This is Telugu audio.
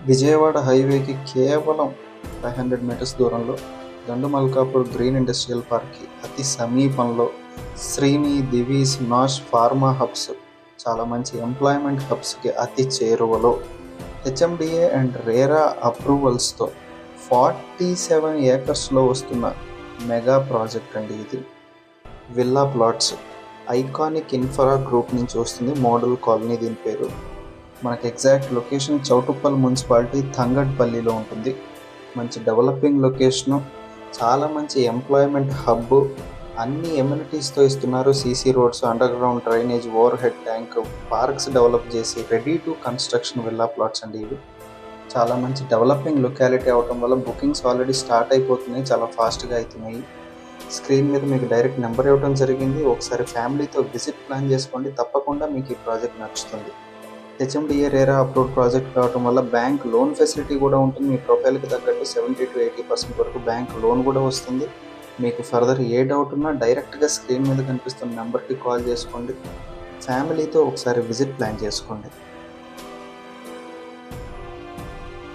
విజయవాడ హైవేకి కేవలం 500 మీటర్స్ దూరంలో దండుమల్కాపూర్ గ్రీన్ ఇండస్ట్రియల్ పార్క్కి అతి సమీపంలో శ్రీని, దివీస్, నాష్ ఫార్మా హబ్స్, చాలా మంచి ఎంప్లాయ్మెంట్ హబ్స్కి అతి చేరువలో హెచ్ఎండిఏ అండ్ రేరా అప్రూవల్స్తో 47 ఏకర్స్లో వస్తున్న మెగా ప్రాజెక్ట్ అండి ఇది. Villa plots, iconic infra group నుంచి వస్తుంది. మోడల్ కాలనీ దీని పేరు. మనకి ఎగ్జాక్ట్ లొకేషన్ చౌటుప్పల్ మున్సిపాలిటీ తంగడ్పల్లిలో ఉంటుంది. మంచి డెవలపింగ్ లొకేషను, చాలా మంచి ఎంప్లాయ్మెంట్ హబ్, అన్ని ఎమ్యూనిటీస్తో ఇస్తున్నారు. CC roads, under ground drainage, over head tank, parks develop చేసి ready to construction villa plots అండి ఇవి. చాలా మంచి డెవలపింగ్ లొకాలిటీ అవటం వల్ల బుకింగ్స్ ఆల్రెడీ స్టార్ట్ అయిపోతున్నాయి, చాలా ఫాస్ట్గా అవుతున్నాయి. స్క్రీన్ మీద మీకు డైరెక్ట్ నెంబర్ ఇవ్వడం జరిగింది. ఒకసారి ఫ్యామిలీతో విజిట్ ప్లాన్ చేసుకోండి, తప్పకుండా మీకు ఈ ప్రాజెక్ట్ నచ్చుతుంది. హెచ్ఎండిఏ రేరా అప్రూవ్డ్ ప్రాజెక్ట్ కావడం వల్ల బ్యాంక్ లోన్ ఫెసిలిటీ కూడా ఉంటుంది. మీ ప్రొఫైల్కి తగ్గట్టు 70 to 80% వరకు బ్యాంక్ లోన్ కూడా వస్తుంది. మీకు ఫర్దర్ ఏ డౌట్ ఉన్నా డైరెక్ట్గా స్క్రీన్ మీద కనిపిస్తున్న నెంబర్కి కాల్ చేసుకోండి. ఫ్యామిలీతో ఒకసారి విజిట్ ప్లాన్ చేసుకోండి.